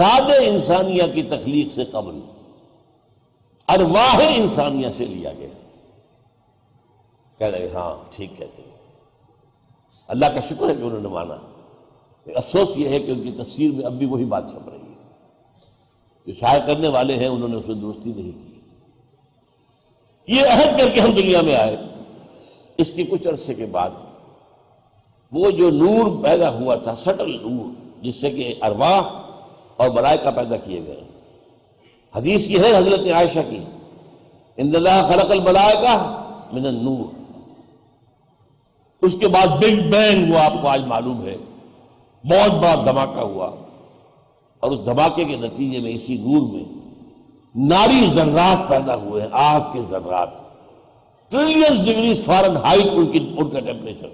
اجساد انسانیہ کی تخلیق سے قبل ارواح انسانیہ سے لیا گیا۔ کہہ رہے ہاں ٹھیک کہتے ہیں، اللہ کا شکر ہے کہ انہوں نے مانا۔ افسوس یہ ہے کہ ان کی تفسیر میں اب بھی وہی بات چھپ رہی ہے، جو شائع کرنے والے ہیں انہوں نے اس میں درستی نہیں کی۔ یہ عہد کر کے ہم دنیا میں آئے، اس کی کچھ عرصے کے بعد وہ جو نور پیدا ہوا تھا، سٹل نور، جس سے کہ ارواح اور ملائکہ پیدا کیے گئے۔ حدیث یہ ہے حضرت عائشہ کی، ان اللہ خلق الملائکہ من النور۔ اس کے بعد بگ بینگ وہ آپ کو آج معلوم ہے، بہت بڑا دھماکہ ہوا، اور اس دھماکے کے نتیجے میں اسی نور میں ناری ذرات پیدا ہوئے ہیں، آگ کے ذرات، ٹریلینز ڈگری فارن ہائٹ ان کا ٹیمپریچر،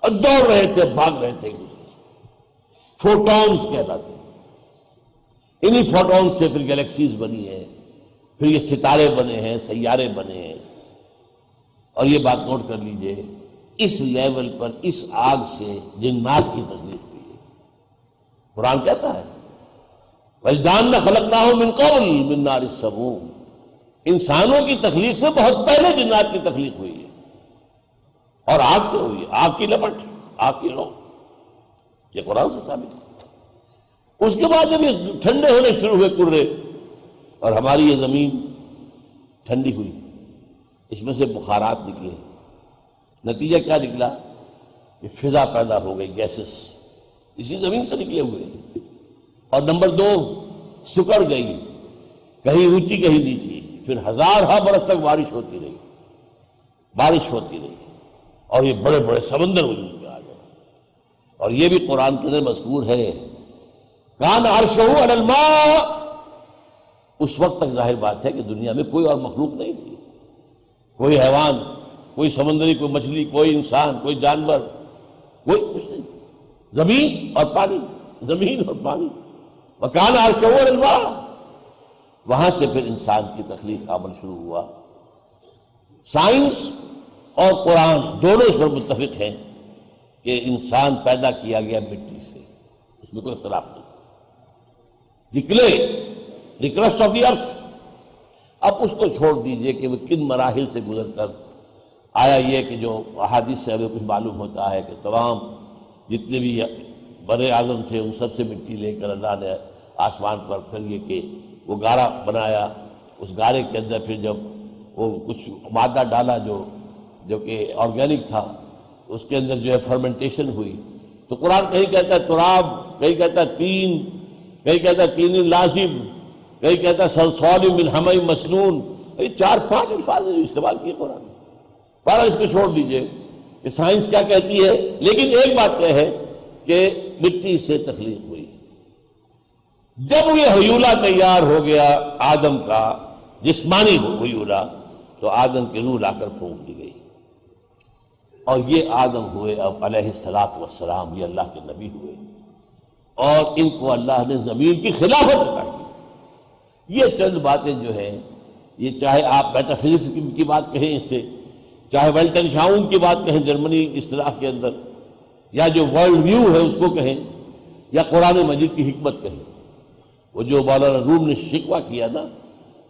اور دوڑ رہے تھے، بھاگ رہے تھے ایک دوسرے سے، فوٹونز کہلاتے ہیں۔ انہی فوٹونز سے پھر گیلیکسیز بنی ہیں، پھر یہ ستارے بنے ہیں، سیارے بنے ہیں۔ اور یہ بات نوٹ کر لیجئے، اس لیول پر اس آگ سے جنات کی تخلیق ہوئی ہے۔ قرآن کہتا ہے وَالْجَانَّ خَلَقْنَاهُ مِنْ قَبْلُ مِنْ نَارِ السَّمُومِ، انسانوں کی تخلیق سے بہت پہلے جنات کی تخلیق ہوئی ہے، اور آگ سے ہوئی ہے، آگ کی لپٹ، آگ کی لو، یہ قرآن سے ثابت ہے۔ اس کے بعد جب یہ ٹھنڈے ہونے شروع ہوئے کرے، اور ہماری یہ زمین ٹھنڈی ہوئی، اس میں سے بخارات نکلے، نتیجہ کیا نکلا؟ یہ فضا پیدا ہو گئی، گیسز اسی زمین سے نکلے ہوئے۔ اور نمبر 2، سکڑ گئی، کہیں اونچی کہیں نیچی، پھر ہزارہ برس تک بارش ہوتی رہی، اور یہ بڑے بڑے سمندر وجود میں آ گئے۔ اور یہ بھی قرآن کے اندر مذکور ہے، کان عرشہ علی الماء۔ اس وقت تک ظاہر بات ہے کہ دنیا میں کوئی اور مخلوق نہیں تھی، کوئی حیوان، کوئی سمندری، کوئی مچھلی، کوئی انسان، کوئی جانور، کوئی کچھ نہیں، زمین اور پانی، زمین اور پانی۔ وَكَانَ عَرْشُهُ عَلَى الْمَاءِ، وہاں سے پھر انسان کی تخلیق کا عمل شروع ہوا۔ سائنس اور قرآن دونوں اس پر متفق ہیں کہ انسان پیدا کیا گیا مٹی سے، اس میں کوئی اختلاف نہیں۔ The clay, the crust of the earth. اب اس کو چھوڑ دیجئے کہ وہ کن مراحل سے گزر کر آیا، یہ کہ جو احادیث سے ہمیں کچھ معلوم ہوتا ہے کہ تمام جتنے بھی بر اعظم تھے ان سب سے مٹی لے کر اللہ نے آسمان پر پھر یہ کہ وہ گارا بنایا، اس گارے کے اندر پھر جب وہ کچھ مادہ ڈالا جو کہ آرگینک تھا، اس کے اندر جو ہے فرمنٹیشن ہوئی، تو قرآن کہیں کہتا ہے تراب، کہیں کہتا ہے تین، کہیں کہتا ہے تین لازم، کہیں کہتا ہے صلصال من حمأ مسنون۔ یہ 4-5 الفاظ جو استعمال کیے قرآن۔ بہرحال اس کو چھوڑ دیجئے کہ سائنس کیا کہتی ہے، لیکن ایک بات طے ہے کہ مٹی سے تخلیق ہوئی۔ جب یہ حیولہ تیار ہو گیا آدم کا، جسمانی حیولہ، تو آدم کی روح لا کر پھونک دی گئی، اور یہ آدم ہوئے اب علیہ السلام، یہ اللہ کے نبی ہوئے، اور ان کو اللہ نے زمین کی خلافت عطا کی۔ یہ چند باتیں جو ہیں، یہ چاہے آپ میٹا فزکس کی بات کہیں اس سے، چاہے ویلٹن شاؤن کی بات کہیں جرمنی اصطلاح کے اندر، یا جو ورلڈ ویو ہے اس کو کہیں، یا قرآن مجید کی حکمت کہیں، وہ جو مولانا روم نے شکوہ کیا نا،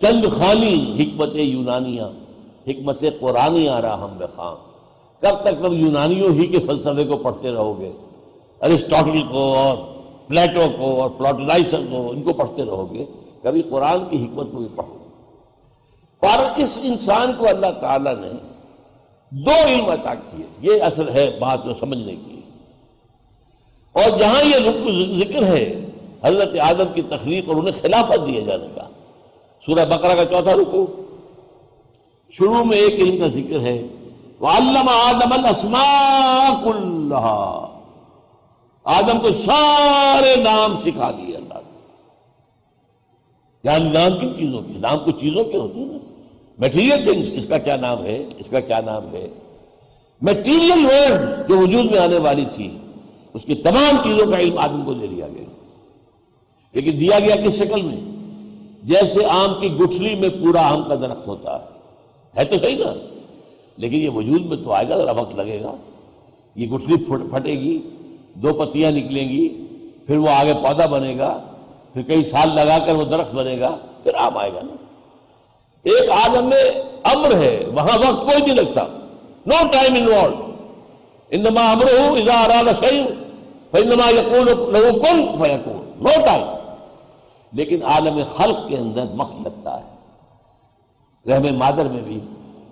چند خالی حکمت یونانیہ، حکمت قرآنیہ راہم بخام۔ کب تک تم یونانیوں ہی کے فلسفے کو پڑھتے رہو گے، ارسطاٹل کو اور پلیٹو کو اور پلاٹونائزم کو، ان کو پڑھتے رہو گے؟ کبھی قرآن کی حکمت کو بھی پڑھو۔ پر اس انسان کو اللہ تعالیٰ نے 2 علم عطا کیے، یہ اصل ہے بات جو سمجھنے کی۔ اور جہاں یہ ذکر ہے حضرت آدم کی تخلیق اور انہیں خلافت دیے جانے کا، سورہ بقرہ کا 4واں رکوع، شروع میں ایک علم کا ذکر ہے، وَعَلَّمَ آدَمَ الْأَسْمَاءَ كُلَّهَا، آدم کو سارے نام سکھا دیے اللہ نے۔ یعنی نام کن چیزوں کے؟ نام کچھ چیزوں کے ہوتے ہیں، میٹیریل تھنگس، اس کا کیا نام ہے، اس کا کیا نام ہے۔ میٹیریل ورلڈ جو وجود میں آنے والی تھی، اس کی تمام چیزوں کا علم آدم کو دے دیا گیا، لیکن دیا گیا کس شکل میں؟ جیسے آم کی گٹھلی میں پورا آم کا درخت ہوتا ہے تو صحیح نا، لیکن یہ وجود میں تو آئے گا، ذرا وقت لگے گا۔ یہ گٹھلی پھٹے گی، 2 پتیاں نکلیں گی، پھر وہ آگے پودا بنے گا، پھر کئی سال لگا کر وہ درخت بنے گا، پھر آم آئے گا نا۔ ایک عالم میں امر ہے، وہاں وقت کوئی نہیں لگتا، نو ٹائم انوالوڈ، انما امرہ اذا اراد شیء فانما یقول له کن فیکون، نو ٹائم۔ لیکن عالم خلق کے اندر وقت لگتا ہے۔ رحم مادر میں بھی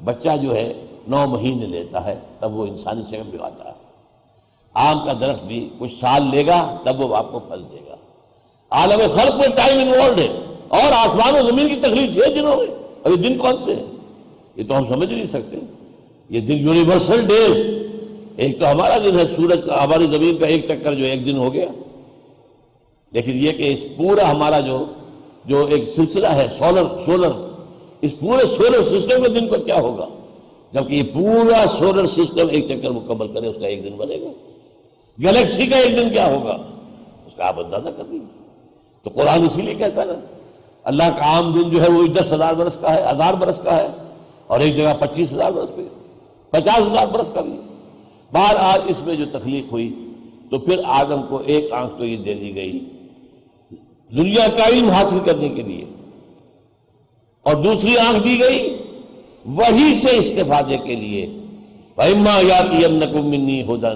بچہ جو ہے 9 مہینے لیتا ہے، تب وہ انسانی شکل میں آتا ہے۔ آم کا درخت بھی کچھ سال لے گا تب وہ آپ کو پھل دے گا۔ عالم خلق میں ٹائم انوالوڈ ہے، اور آسمان و زمین کی تخلیق 6 دنوں میں۔ ابھی دن کون سے ہیں؟ یہ تو ہم سمجھ نہیں سکتے۔ یہ دن یونیورسل ڈیز، ایک تو ہمارا دن ہے، سورج کا، ہماری زمین کا ایک چکر جو ایک دن ہو گیا۔ لیکن یہ کہ اس پورا ہمارا جو ایک سلسلہ ہے سولر، اس پورے سولر سسٹم کے دن کو کیا ہوگا، جبکہ یہ پورا سولر سسٹم ایک چکر مکمل کرے، اس کا ایک دن بنے گا۔ گلیکسی کا ایک دن کیا ہوگا، اس کا آپ اندازہ کر لیجیے۔ تو قرآن اسی لیے کہتا ہے نا، اللہ کا عام دن جو ہے وہ 10,000 برس کا ہے، 1000 برس کا ہے، اور ایک جگہ 25,000 برس پہ، 50,000 برس کا بھی۔ بہرحال اس میں جو تخلیق ہوئی تو پھر آدم کو ایک آنکھ تو یہ دے دی گئی دنیا کا علم حاصل کرنے کے لیے، اور دوسری آنکھ دی گئی وحی سے استفادے کے لیے۔ وَإِمَّا يَأْتِيَنَّكُم مِّنِّي هُدًى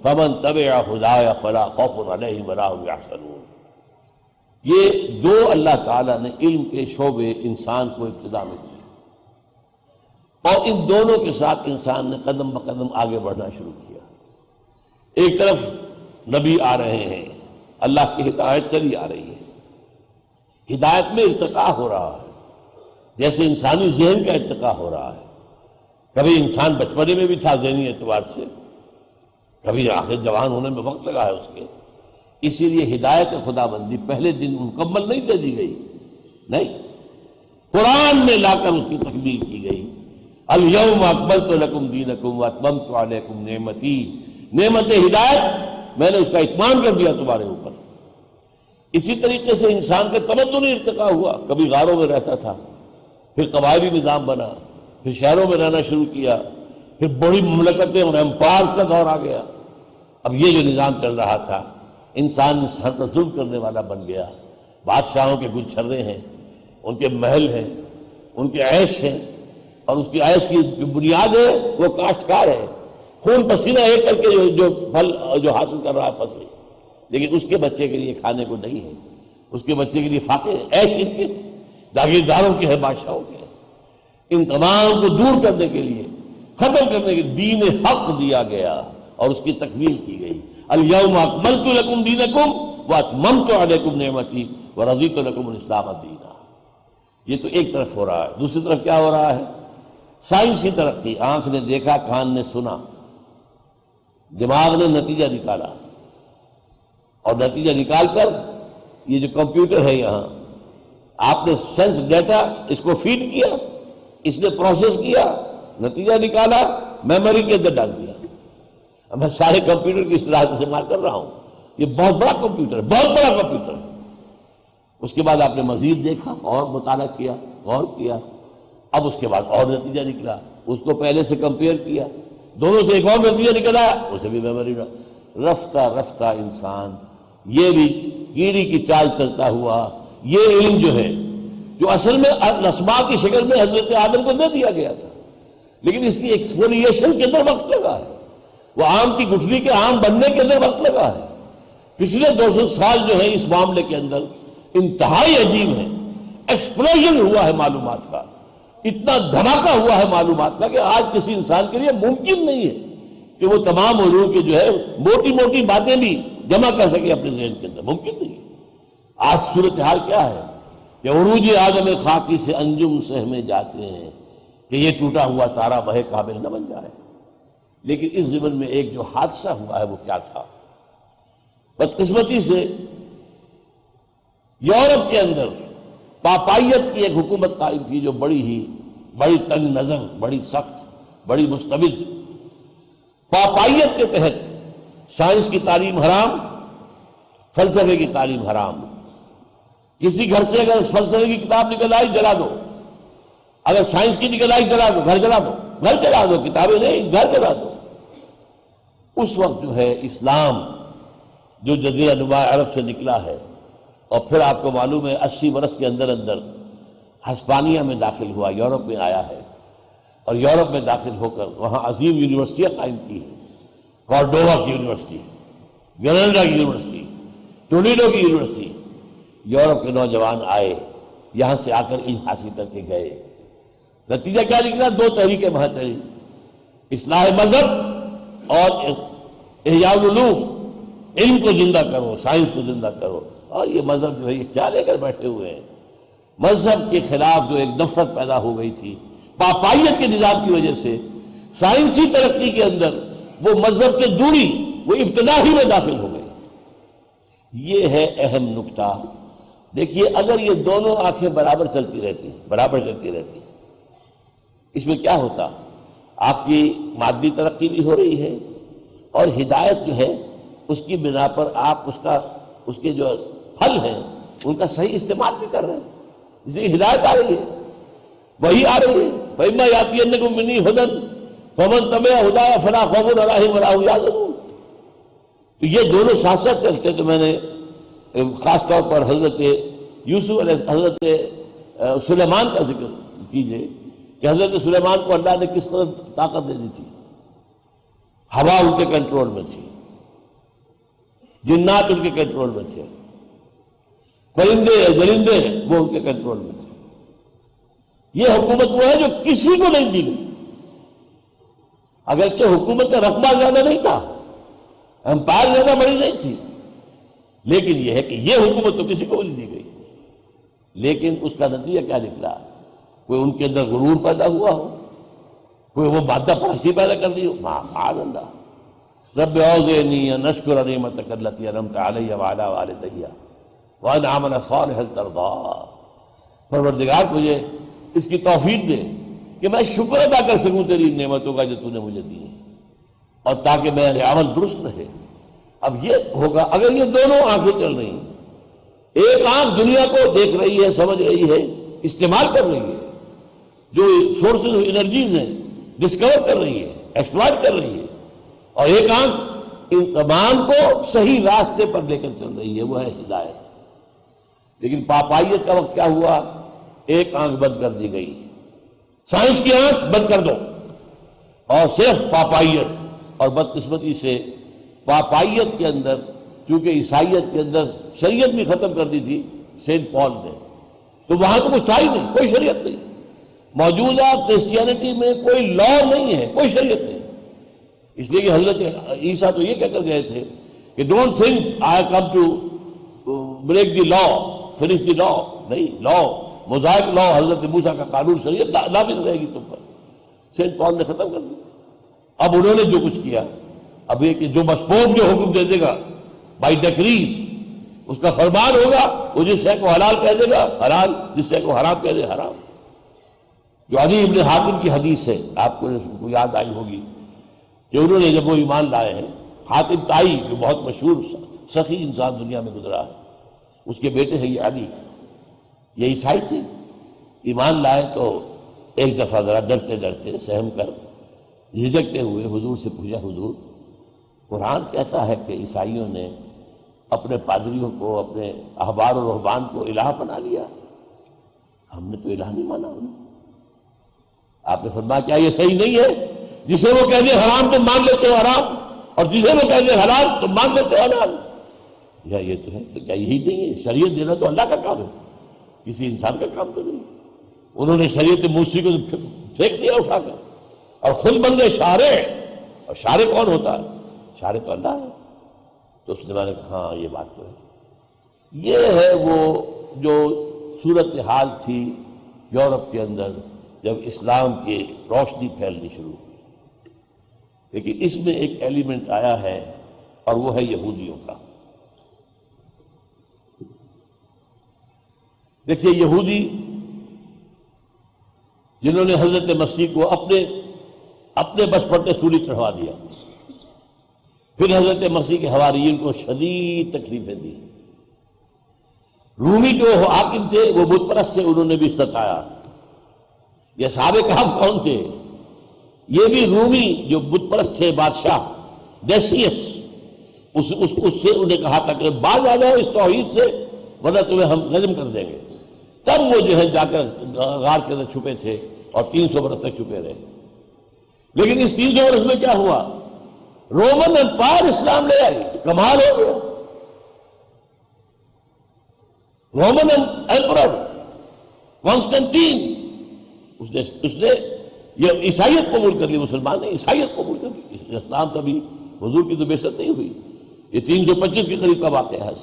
فَمَن تَبِعَ هُدَايَ فَلَا خَوْفٌ عَلَيْهِمْ وَلَا هُمْ يَحْزَنُونَ۔ یہ دو اللہ تعالیٰ نے علم کے شعبے انسان کو ابتدا میں دیے، اور ان دونوں کے ساتھ انسان نے قدم بقدم آگے بڑھنا شروع کیا۔ ایک طرف نبی آ رہے ہیں، اللہ کی ہدایت چلی آ رہی ہے، ہدایت میں ارتقاء ہو رہا ہے، جیسے انسانی ذہن کا ارتقاء ہو رہا ہے۔ کبھی انسان بچپنے میں بھی تھا ذہنی اعتبار سے، کبھی آخر جوان ہونے میں وقت لگا ہے اس کے۔ اسی لیے ہدایت خدا بندی پہلے دن مکمل نہیں دے دی گئی، نہیں، قرآن میں لا کر اس کی تکمیل کی گئی۔ الیوم اکملت لکم دینکم واتممت علیکم نعمتی، نعمت ہدایت میں نے اس کا اتمام کر دیا تمہارے اوپر۔ اسی طریقے سے انسان کا تمدنی ارتقاء ہوا، کبھی غاروں میں رہتا تھا، پھر قبائلی نظام بنا، پھر شہروں میں رہنا شروع کیا، پھر بڑی مملکتیں اور امپائرز کا دور آ گیا۔ اب یہ جو نظام چل رہا تھا، انسان پر ظلم کرنے والا بن گیا۔ بادشاہوں کے گلچھرے ہیں، ان کے محل ہیں، ان کے عیش ہیں، اور اس کی عیش کی جو بنیاد ہے وہ کاشتکار ہے، خون پسینہ ایک کر کے جو پھل جو حاصل کر رہا ہے فصل، لیکن اس کے بچے کے لیے کھانے کو نہیں ہے، اس کے بچے کے لیے فاقے عیش ان کے جاگیرداروں کے ہے، بادشاہوں کے ہے۔ ان تمام کو دور کرنے کے لیے، ختم کرنے کے دین حق دیا گیا اور اس کی تکمیل کی گئی۔ الیوم اکملت لکم دینکم واتممت علیکم نعمتی ورضیت لکم الاسلام دینا۔ یہ تو ایک طرف ہو رہا ہے۔ دوسری طرف کیا ہو رہا ہے؟ سائنسی ترقی، آنکھ نے دیکھا، کان نے سنا، دماغ نے نتیجہ نکالا، اور نتیجہ نکال کر یہ جو کمپیوٹر ہے یہاں، آپ نے سینس ڈیٹا اس کو فیڈ کیا، اس نے پروسیس کیا، نتیجہ نکالا، میموری کے اندر ڈال دیا۔ اب میں سارے کمپیوٹر کی اصطلاح استعمال کر رہا ہوں، یہ بہت بڑا کمپیوٹر ہے، بہت بڑا کمپیوٹر ہے۔ اس کے بعد آپ نے مزید دیکھا اور مطالعہ کیا، غور کیا، اب اس کے بعد اور نتیجہ نکلا، اس کو پہلے سے کمپیئر کیا، دونوں سے ایک اور نتیجہ نکلا، اسے بھی میموری رفتہ رفتہ انسان یہ بھی کیڑی کی چال چلتا ہوا، یہ علم جو ہے جو اصل میں اسماء کی شکل میں حضرت آدم کو دے دیا گیا تھا، لیکن اس کی ایکسپلینیشن کے اندر وقت لگا ہے، وہ آم کی گٹھلی کے آم بننے کے اندر وقت لگا ہے۔ پچھلے 200 سال جو ہے اس معاملے کے اندر انتہائی عجیب ہے، ایکسپلوژن ہوا ہے معلومات کا، اتنا دھماکہ ہوا ہے معلومات کا کہ آج کسی انسان کے لیے ممکن نہیں ہے کہ وہ تمام علوم کی جو ہے موٹی موٹی باتیں بھی جمع کر سکے اپنے ذہن کے اندر، ممکن نہیں ہے۔ آج صورتحال کیا ہے کہ عروج آدم خاکی سے انجم سہمے جاتے ہیں کہ یہ ٹوٹا ہوا تارا بہے قابل نہ بن جائے۔ لیکن اس زمن میں ایک جو حادثہ ہوا ہے وہ کیا تھا؟ بدقسمتی سے یورپ کے اندر پاپائیت کی ایک حکومت قائم تھی جو بڑی تنگ نظر، بڑی سخت، بڑی مستبد۔ پاپائیت کے تحت سائنس کی تعلیم حرام، فلسفے کی تعلیم حرام۔ کسی گھر سے اگر فلسفے کی کتاب نکل آئی جلا دو، اگر سائنس کی نکل آئی جلا دو، گھر جلا دو، گھر جلا دو، کتابیں نہیں، گھر جلا دو۔ اس وقت جو ہے اسلام جو جزیرہ نما عرب سے نکلا ہے اور پھر آپ کو معلوم ہے 80 برس کے اندر اندر ہسپانیہ میں داخل ہوا، یورپ میں آیا ہے، اور یورپ میں داخل ہو کر وہاں عظیم یونیورسٹیاں قائم کی ہیں، کارڈووا کی یونیورسٹی، گریناڈا کی یونیورسٹی، ٹولیڈو کی یونیورسٹی۔ یورپ کے نوجوان آئے، یہاں سے آ کر علم حاصل کر کے گئے۔ نتیجہ کیا نکلا؟ 2 تحریکیں وہاں چلی، اصلاح مذہب اور احیاء العلوم، علم کو زندہ کرو، سائنس کو زندہ کرو۔ اور یہ مذہب جو ہے یہ کیا لے کر بیٹھے ہوئے ہیں؟ مذہب کے خلاف جو ایک نفرت پیدا ہو گئی تھی پاپائیت کے نظام کی وجہ سے، سائنسی ترقی کے اندر وہ مذہب سے دوری، وہ ابتدا ہی میں داخل ہو گئی۔ یہ ہے اہم نکتہ۔ دیکھیے اگر یہ دونوں آنکھیں برابر چلتی رہتی، اس میں کیا ہوتا؟ آپ کی مادی ترقی بھی ہو رہی ہے، اور ہدایت جو ہے اس کی بنا پر آپ اس کے جو پھل ہیں ان کا صحیح استعمال بھی کر رہے ہیں، اس لیے ہدایت آ رہی ہے، وہی آ رہی ہے۔ فَإِمَّا يَأْتِيَنَّكُم مِّنِّي هُدًى فَمَن تَبِعَ هُدَايَ فَلَا خَوْفٌ عَلَيْهِمْ وَلَا هُمْ يَحْزَنُونَ۔ تو یہ دونوں ساتھ ساتھ چلتے، تو میں نے خاص طور پر حضرت سلیمان کا ذکر کیجئے کہ حضرت سلیمان کو اللہ نے کس طرح طاقت دے دی تھی۔ ہوا ان کے کنٹرول میں تھی، جنات ان کے کنٹرول میں تھے، پرندے درندے وہ ان کے کنٹرول میں تھے۔ یہ حکومت وہ ہے جو کسی کو نہیں دی گئی، اگرچہ حکومت کا رقبہ زیادہ نہیں تھا، امپائر زیادہ بڑی نہیں تھی، لیکن یہ ہے کہ یہ حکومت تو کسی کو نہیں دی گئی۔ لیکن اس کا نتیجہ کیا نکلا؟ کوئی ان کے اندر غرور پیدا ہوا ہو، کوئی وہ مادہ پرستی پیدا کر دی ہو، معاذ اللہ۔ رب اوزعنی ان اشکر نعمتک التی انعمت علی وعلی والدی وان اعمل صالحا ترضیہ۔ پروردگار مجھے اس کی توفیق دے کہ میں شکر ادا کر سکوں تیری نعمتوں کا جو تو نے مجھے دی ہیں، اور تاکہ میرے عمل درست رہے۔ اب یہ ہوگا اگر یہ دونوں آنکھیں چل رہی ہیں، ایک آنکھ دنیا کو دیکھ رہی ہے، سمجھ رہی ہے، استعمال کر رہی ہے، جو سورسز آف انرجیز ہیں ڈسکور کر رہی ہے، ایکسپلائٹ کر رہی ہے، اور ایک آنکھ ان تمام کو صحیح راستے پر لے کر چل رہی ہے، وہ ہے ہدایت۔ لیکن پاپائیت کا وقت کیا ہوا؟ ایک آنکھ بند کر دی گئی، سائنس کی آنکھ بند کر دو، اور صرف پاپائیت۔ اور بدقسمتی سے پاپائیت کے اندر، چونکہ عیسائیت کے اندر شریعت بھی ختم کر دی تھی سینٹ پال نے، تو وہاں تو کچھ تھا ہی نہیں، کوئی شریعت نہیں۔ موجودہ کرسچینٹی میں کوئی لا نہیں ہے، کوئی شریعت نہیں، اس لیے کہ حضرت عیسیٰ تو یہ کہہ کر گئے تھے کہ don't think I come to break the law finish the law. نہیں، لا موزائک لا، حضرت موسیٰ کا قانون شریعت نافذ رہے گی تم پر، سینٹ پال نے ختم کر دی۔ اب انہوں نے جو کچھ کیا، اب یہ کہ جو مسپوپ جو حکم دے دے گا بائی ڈیکریز، اس کا فرمان ہوگا، وہ جس شے کو حلال کہہ دے گا حلال، جس شے کو حرام کہہ دے حرام۔ جو عدی ابن حاتم کی حدیث ہے، آپ کو یاد آئی ہوگی کہ انہوں نے جب وہ ایمان لائے ہیں، حاتم تائی جو بہت مشہور سخی انسان دنیا میں گزرا ہے، اس کے بیٹے ہیں یہ عدی، یہ عیسائی تھے، ایمان لائے تو ایک دفعہ ذرا ڈرتے ڈرتے سہم کر جھجکتے ہوئے حضور سے پوچھا، حضور قرآن کہتا ہے کہ عیسائیوں نے اپنے پادریوں کو، اپنے احبار و رہبان کو الہ بنا لیا، ہم نے تو الہ نہیں مانا انہیں۔ آپ نے فرمایا کیا یہ صحیح نہیں ہے؟ جسے وہ کہتے ہیں حرام تم مان لیتے ہو حرام، اور جسے وہ کہتے ہیں حلال تم مان لیتے ہو حلال۔ یا یہ تو ہے، کیا یہی نہیں ہے؟ شریعت دینا تو اللہ کا کام ہے، کسی انسان کا کام تو نہیں۔ انہوں نے شریعت موسیٰ کو پھینک دیا اٹھا کر، اور خود بن گئے شارع۔ اور شارع کون ہوتا ہے؟ شارع تو اللہ ہے۔ تو اس نے میں نے کہا ہاں یہ بات تو ہے۔ یہ ہے وہ جو صورتحال تھی یورپ کے اندر جب اسلام کی روشنی پھیلنی شروع ہوئی، لیکن اس میں ایک ایلیمنٹ آیا ہے، اور وہ ہے یہودیوں کا۔ دیکھیے یہودی جنہوں نے حضرت مسیح کو اپنے بس پڑتے سولی چڑھوا دیا، پھر حضرت مسیح کے حواریین کو شدید تکلیفیں دی۔ رومی جو حاکم تھے وہ بت پرست تھے، انہوں نے بھی ستایا۔ یہ اصحاب کہف کون تھے؟ یہ بھی رومی جو بت پرست تھے، بادشاہ ڈیسیس، اس سے انہیں کہا تھا کہ باز آ جاؤ اس توحید سے ورنہ تمہیں ہم رجم کر دیں گے. تب وہ جو ہے جا کر غار کے اندر چھپے تھے اور 300 برس تک چھپے رہے. لیکن اس 300 برس میں کیا ہوا؟ رومن امپائر اسلام لے آئی. کمال ہو گیا. رومن ایمپرر کانسٹنٹین اس نے یہ عیسائیت قبول کر لی. مسلمان نے عیسائیت قبول کر لی. اسلام کبھی حضور کی تو بے-ست نہیں ہوئی. یہ 325 کے قریب کا واقعہ ہے،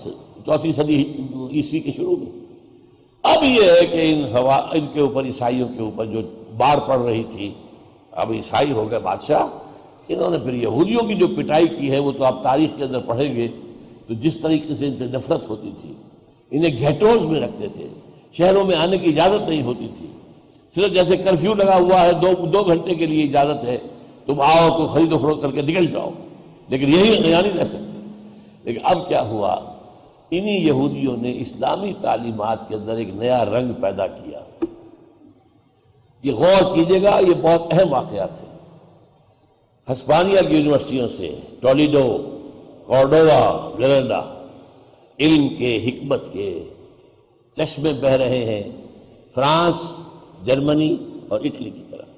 4 صدی عیسوی کے شروع میں. اب یہ ہے کہ ان کے اوپر، عیسائیوں کے اوپر جو بار پڑ رہی تھی، اب عیسائی ہو گئے بادشاہ. انہوں نے پھر یہودیوں کی جو پٹائی کی ہے وہ تو آپ تاریخ کے اندر پڑھیں گے تو جس طریقے سے ان سے نفرت ہوتی تھی. انہیں گھیٹوز میں رکھتے تھے، شہروں میں آنے کی اجازت نہیں ہوتی تھی. صرف جیسے کرفیو لگا ہوا ہے، 2 گھنٹے کے لیے اجازت ہے، تم آؤ کو خرید و فروخت کر کے نکل جاؤ، لیکن یہی نیا نہیں رہ سکتے. لیکن اب کیا ہوا؟ انہی یہودیوں نے اسلامی تعلیمات کے اندر ایک نیا رنگ پیدا کیا. یہ غور کیجئے گا، یہ بہت اہم واقعات ہیں. ہسپانیہ کی یونیورسٹیوں سے، ٹولیڈو، کورڈووا، گریناڈا، علم کے، حکمت کے چشمے بہہ رہے ہیں فرانس، جرمنی اور اٹلی کی طرف.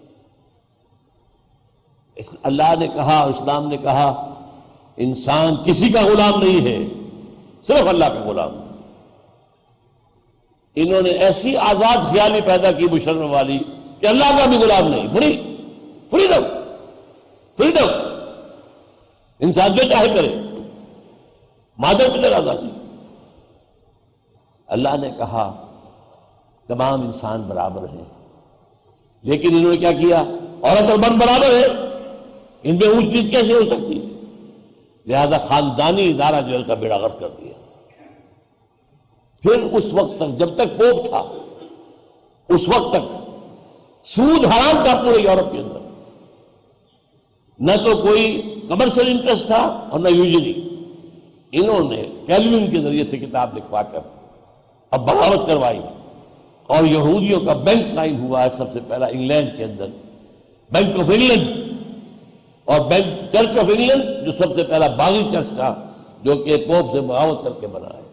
اللہ نے کہا، اسلام نے کہا، انسان کسی کا غلام نہیں ہے، صرف اللہ کا غلام. انہوں نے ایسی آزاد خیالی پیدا کی مشرف والی کہ اللہ کا بھی غلام نہیں. فریڈم، انسان جو چاہے کرے، مادر پتر آزادی. اللہ نے کہا تمام انسان برابر ہیں، لیکن انہوں نے کیا کیا؟ عورت اور مرد برابر ہے، ان میں اونچ نیچ کیسے ہو سکتی ہے؟ لہذا خاندانی ادارہ جو ہے کا بیڑا غرق کر دیا. پھر اس وقت تک، جب تک پوپ تھا، اس وقت تک سود حرام تھا پورے یورپ کے اندر. نہ تو کوئی کمرشل انٹرسٹ تھا اور نہ یوجنی. انہوں نے کیلوین کے ذریعے سے کتاب لکھوا کر اب بغاوت کروائی، اور یہودیوں کا بینک قائم ہوا ہے سب سے پہلا انگلینڈ کے اندر، بینک آف انگلینڈ، اور بینک چرچ آف انگلینڈ جو سب سے پہلا باغی چرچ تھا جو کہ پوپ سے بغاوت کر کے بنا ہے.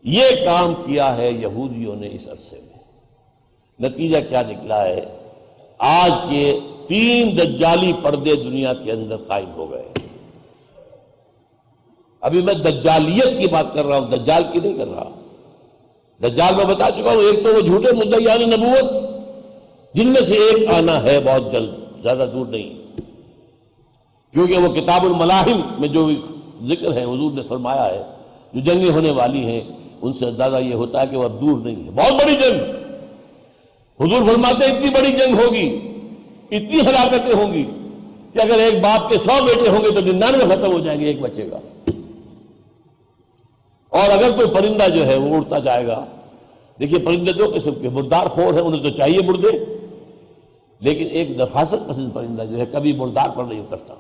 یہ کام کیا ہے یہودیوں نے اس عرصے میں. نتیجہ کیا نکلا ہے؟ آج کے 3 دجالی پردے دنیا کے اندر قائم ہو گئے. ابھی میں دجالیت کی بات کر رہا ہوں، دجال کی نہیں کر رہا. دجال میں بتا چکا ہوں، ایک تو وہ جھوٹے مدعیان نبوت جن میں سے ایک آنا ہے بہت جلد، زیادہ دور نہیں، کیونکہ وہ کتاب الملاحم میں جو ذکر ہے حضور نے فرمایا ہے جو جنگیں ہونے والی ہیں ان سے اندازہ یہ ہوتا ہے کہ وہ اب دور نہیں ہے. بہت بڑی جنگ. حضور فرماتے ہیں اتنی بڑی جنگ ہوگی، اتنی ہلاکتیں ہوں گی کہ اگر ایک باپ کے 100 بیٹے ہوں گے تو 99 ختم ہو جائیں گے، ایک بچے گا. اور اگر کوئی پرندہ جو ہے وہ اڑتا جائے گا، دیکھیے پرندے 2 قسم کے، مردار خور ہیں، انہیں تو چاہیے مردے، لیکن ایک نفاست پسند پرندہ جو ہے کبھی مردار پر نہیں اترتا.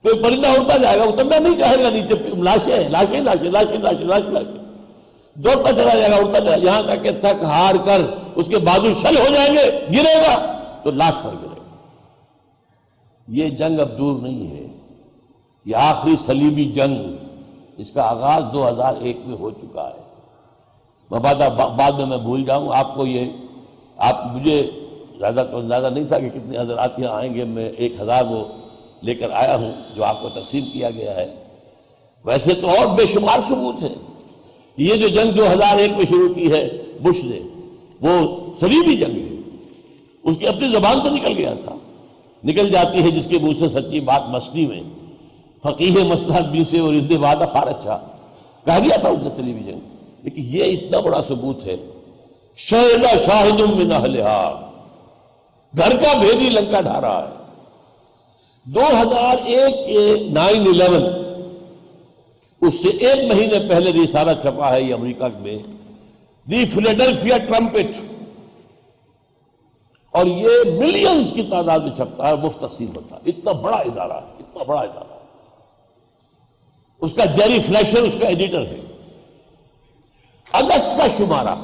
تو پرندہ اڑتا جائے گا، اترنا نہیں چاہے گا، نیچے لاشیں دوڑتا چلا جائے گا، اڑتا چلا، یہاں تک کہ تھک ہار کر اس کے بازو شل ہو جائیں گے، گرے گا تو لاش پر گرے گا. یہ جنگ اب دور نہیں ہے. یہ آخری صلیبی جنگ، اس کا آغاز 2001 میں ہو چکا ہے. بعد میں بھول جاؤں آپ کو یہ، آپ مجھے زیادہ تو اندازہ نہیں تھا کہ کتنے حضرات یہاں آئیں گے. میں 1000 وہ لے کر آیا ہوں جو آپ کو تقسیم کیا گیا ہے. ویسے تو اور بے شمار ثبوت ہیں. یہ جو جنگ 2001 میں شروع کی ہے بش نے، وہ صلیبی جنگ ہے. اس کی اپنی زبان سے نکل گیا تھا، نکل جاتی ہے جس کے منہ سے سچی بات مستی میں. فقیہ مصلحت بھی سے اور اندے وعدہ خار اچھا کہہ دیا تھا اس نے صلیبی جنگ. لیکن یہ اتنا بڑا ثبوت ہے. شہد شاہد من اہلہا، گھر کا بھیدی لنکا ڈھا رہا ہے. 2001 کے 9/11 اس سے 1 مہینے پہلے رسالہ چھپا ہے یہ امریکہ میں، دی فلیڈلفیا ٹرمپٹ، اور یہ ملینز کی تعداد میں چھپتا ہے، مفت تقسیم ہوتا ہے. اتنا بڑا ادارہ ہے، اتنا بڑا ادارہ. اس کا جیری فلیشر اس کا ایڈیٹر ہے. اگست کا شمارہ،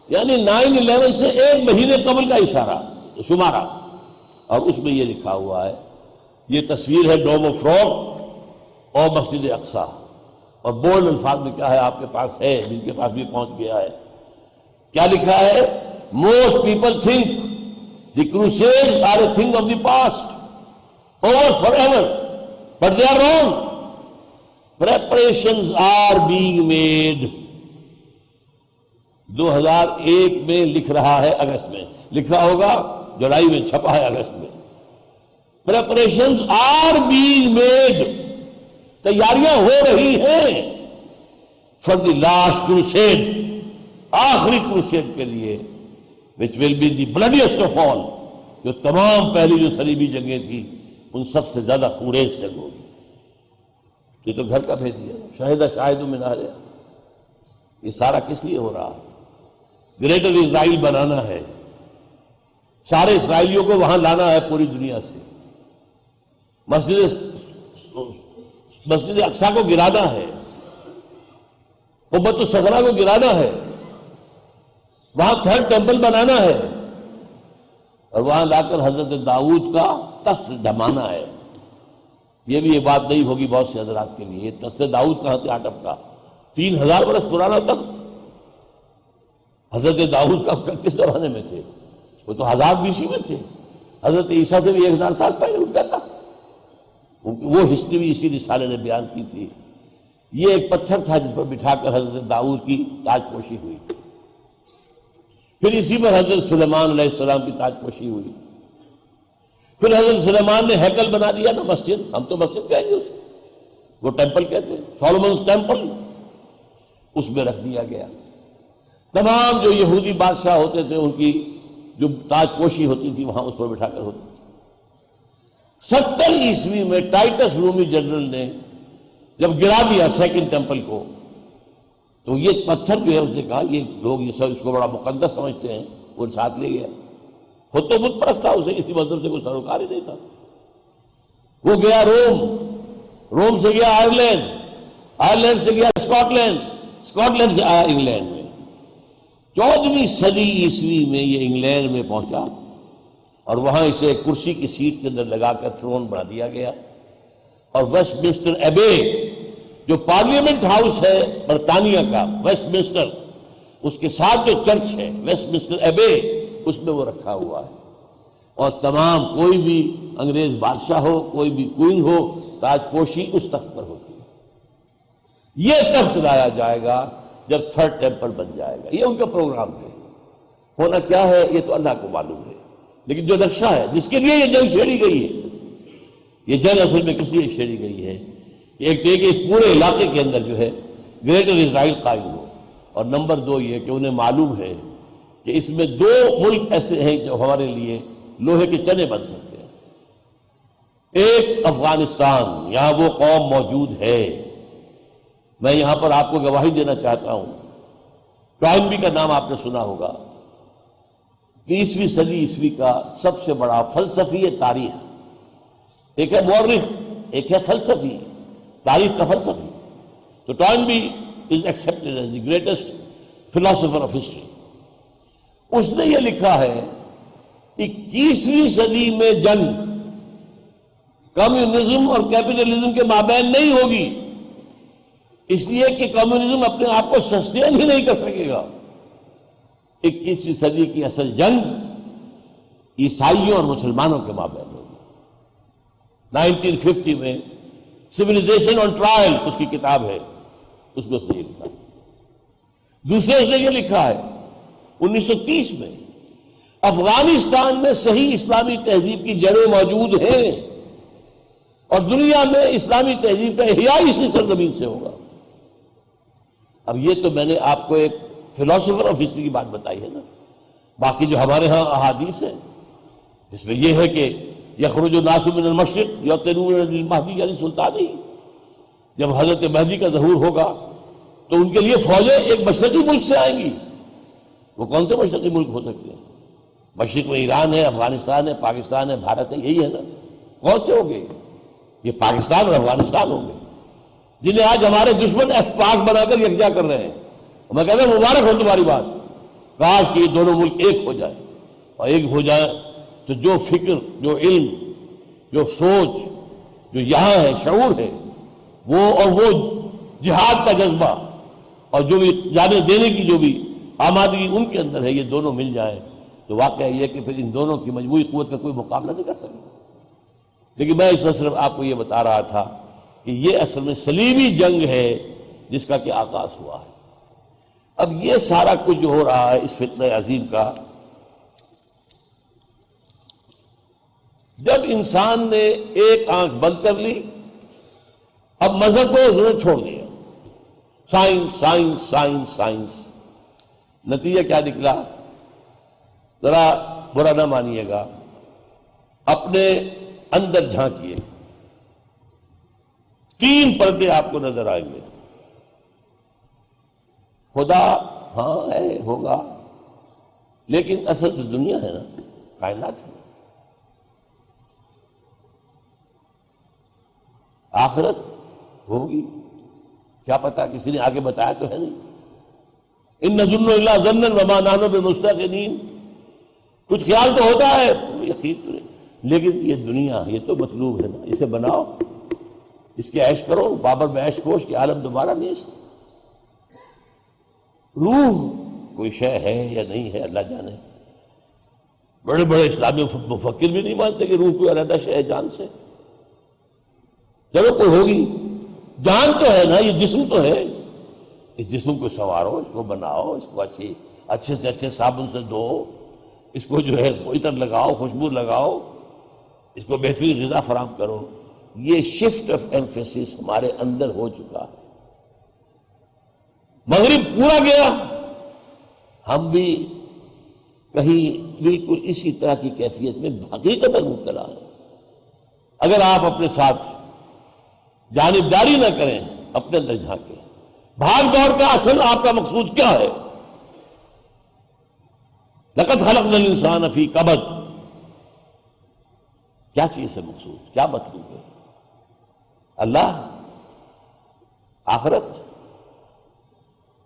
یعنی 9/11 سے 1 مہینے قبل کا اشارہ شمارہ، اور اس میں یہ لکھا ہوا ہے، یہ تصویر ہے ڈوم آف راک اور مسجد اقصی. اور بولڈ الفاظ میں کیا ہے آپ کے پاس ہے، جن کے پاس بھی پہنچ گیا ہے، کیا لکھا ہے؟ Most people think the Crusades are a thing of the past over forever but they are wrong. Preparations are being made. 2001 میں لکھ رہا ہے اگست میں، لکھا ہوگا جولائی میں، چھپا ہے اگست میں. Preparations are being made. تیاریاں ہو رہی ہیں فار دی لاسٹ کروسیڈ، آخری کروسیڈ کے لیے، which will be the bloodiest of all، جو تمام پہلی جو صلیبی جنگیں تھیں ان سب سے زیادہ خونریز جنگ ہوگی. یہ تو گھر کا بھیج دیا، شاہدہ شاہد من اہلہا. یہ سارا کس لیے ہو رہا ہے؟ گریٹر اسرائیل بنانا ہے، سارے اسرائیلیوں کو وہاں لانا ہے پوری دنیا سے. مسجد اقصیٰ کو گرانا ہے، قبۃ الصخرہ کو گرانا ہے، وہاں تھرڈ ٹیمپل بنانا ہے، اور وہاں لا کر حضرت داؤد کا تخت جمانا ہے. یہ بھی یہ بات نہیں ہوگی بہت سے حضرات کے لیے، یہ تخت داؤد کہاں سے آٹپ کا؟ 3000 برس پرانا تخت. حضرت داؤد کا کس زمانے میں تھے؟ وہ تو 1000 BC میں تھے. حضرت عیسیٰ سے بھی 1000 سال پہلے ان کا تخت. وہ ہسٹری بھی اسی رسالے نے بیان کی تھی. یہ ایک پتھر تھا جس پر بٹھا کر حضرت داؤد کی تاج پوشی ہوئی. پھر اسی پر حضرت سلیمان علیہ السلام کی تاج پوشی ہوئی. پھر حضرت سلیمان نے ہیکل بنا دیا نا، مسجد، ہم تو مسجد کہیں گے اسے، وہ ٹیمپل کہتے ہیں، سولومنز ٹیمپل، اس میں رکھ دیا گیا. تمام جو یہودی بادشاہ ہوتے تھے ان کی جو تاج پوشی ہوتی تھی وہاں اس پر بٹھا کر ہوتی تھی. 70 عیسوی میں ٹائٹس رومی جنرل نے جب گرا دیا سیکنڈ ٹیمپل کو، تو یہ پتھر جو ہے اس نے کہا یہ لوگ یہ سب اس کو بڑا مقدس سمجھتے ہیں، وہ ساتھ لے گیا. خود تو بت پرست تھا، اسے کسی مذہب سے کوئی سروکار ہی نہیں تھا. وہ گیا روم، روم سے گیا آئرلینڈ، آئرلینڈ سے گیا اسکاٹ لینڈ، اسکاٹ لینڈ سے آیا انگلینڈ میں. 14ویں صدی عیسوی میں یہ انگلینڈ میں پہنچا اور وہاں اسے کرسی کی سیٹ کے اندر لگا کر تھرون بنا دیا گیا. اور ویسٹ منسٹر ایبے جو پارلیمنٹ ہاؤس ہے برطانیہ کا، ویسٹ منسٹر، اس کے ساتھ جو چرچ ہے ویسٹ منسٹر ایبے، اس میں وہ رکھا ہوا ہے. اور تمام کوئی بھی انگریز بادشاہ ہو، کوئی بھی کوئن ہو، تاج پوشی اس تخت پر ہوتی ہے. یہ تخت لایا جائے گا جب تھرڈ ٹیمپل بن جائے گا. یہ ان کا پروگرام ہے. ہونا کیا ہے یہ تو اللہ کو معلوم ہے، لیکن جو نقشہ ہے جس کے لیے یہ جنگ چھیڑی گئی ہے، یہ جنگ اصل میں کس لیے چھیڑی گئی ہے؟ ایک تو یہ کہ اس پورے علاقے کے اندر جو ہے گریٹر اسرائیل قائم ہو، اور نمبر 2 یہ کہ انہیں معلوم ہے کہ اس میں 2 ملک ایسے ہیں جو ہمارے لیے لوہے کے چنے بن سکتے ہیں. ایک افغانستان، یہاں وہ قوم موجود ہے. میں یہاں پر آپ کو گواہی دینا چاہتا ہوں، ٹوائنبی کا نام آپ نے سنا ہوگا، 20ویں صدی عیسوی کا سب سے بڑا فلسفی تاریخ. ایک ہے مورخ، ایک ہے فلسفی، تاریخ کا فلسفی. تو ٹوائنبی is accepted as the greatest philosopher of history. اس نے یہ لکھا ہے 21ویں صدی میں جنگ کمیونزم اور کیپٹلزم کے مابین نہیں ہوگی، اس لیے کہ کمیونزم اپنے آپ کو سسٹین ہی نہیں کر سکے گا. 21ویں صدی کی اصل جنگ عیسائیوں اور مسلمانوں کے مابین ہوگی. 1950 میں سویلائزیشن آن ٹرائل اس کی کتاب ہے، اس میں اس نے یہ لکھا. دوسرے اس نے یہ لکھا ہے 1930 میں افغانستان میں صحیح اسلامی تہذیب کی جڑیں موجود ہیں اور دنیا میں اسلامی تہذیب کا احیاء اسی سرزمین سے ہوگا. اب یہ تو میں نے آپ کو ایک فلاسفر آف ہسٹری کی بات بتائی ہے نا. باقی جو ہمارے ہاں احادیث ہیں جس میں یہ ہے کہ یخرج الناس من المشرق یؤتون للمہدی یعنی سلطانی، جب حضرت مہدی کا ظہور ہوگا تو ان کے لیے فوجیں ایک مشرقی ملک سے آئیں گی. وہ کون سے مشرقی ملک ہو سکتے ہیں؟ مشرق میں ایران ہے، افغانستان ہے، پاکستان ہے، بھارت ہے، یہی ہے نا. کون سے ہوں گے؟ یہ پاکستان اور افغانستان ہوں گے جنہیں آج ہمارے دشمن پاک بنا کر یکجا کر رہے ہیں. میں کہتا ہوں مبارک ہو تمہاری بات، کاش کہ یہ دونوں ملک ایک ہو جائے. اور ایک ہو جائے تو جو فکر، جو علم، جو سوچ جو یہاں ہے، شعور ہے، وہ اور وہ جہاد کا جذبہ اور جو بھی جانے دینے کی جو بھی آمادگی ان کے اندر ہے، یہ دونوں مل جائیں تو واقعہ یہ کہ پھر ان دونوں کی مجموعی قوت کا کوئی مقابلہ نہیں کر سکے۔ لیکن میں اس وقت صرف آپ کو یہ بتا رہا تھا کہ یہ اصل میں صلیبی جنگ ہے جس کا کہ آغاز ہوا ہے۔ اب یہ سارا کچھ جو ہو رہا ہے اس فتنہ عظیم کا، جب انسان نے ایک آنکھ بند کر لی، اب مذہب کو اس نے چھوڑ دیا، سائنس سائنس سائنس سائنس، نتیجہ کیا نکلا؟ ذرا برا نہ مانیے گا، اپنے اندر جھانکیے، 3 پردے آپ کو نظر آئیں گے۔ خدا ہاں ہے، ہوگا، لیکن اصل تو دنیا ہے نا، کائنات ہے۔ آخرت ہوگی، کیا پتا، کسی نے آگے بتایا تو ہے نہیں۔ ان نظن الا ظنا وما نحن بمستيقنين، کچھ خیال تو ہوتا ہے، یقین تو نہیں، لیکن یہ دنیا یہ تو مطلوب ہے نا، اسے بناؤ، اس کے عیش کرو، بابر میں عیش کوش کے عالم دوبارہ نیست۔ روح کوئی شے ہے یا نہیں ہے اللہ جانے، بڑے بڑے اسلامی مفکر بھی نہیں مانتے کہ روح کوئی علیحدہ شے ہے جان سے۔ چلو کوئی ہوگی، جان تو ہے نا، یہ جسم تو ہے، اس جسم کو سنوارو، اس کو بناؤ، اس کو اچھے سے اچھے صابن سے دھو، اس کو جو ہے عطر لگاؤ، خوشبو لگاؤ، اس کو بہترین غذا فراہم کرو۔ یہ شفٹ آف ایمفیسس ہمارے اندر ہو چکا ہے۔ مغرب پورا گیا، ہم بھی کہیں بالکل اسی طرح کی کیفیت میں حقیقت مبتلا ہے۔ اگر آپ اپنے ساتھ جانبداری نہ کریں، اپنے اندر جھانکیں، بھاگ دوڑ کا اصل آپ کا مقصود کیا ہے؟ لقد خلقنا الانسان فی کبد، کیا چیز ہے مقصود، کیا مطلوب ہے؟ اللہ، آخرت،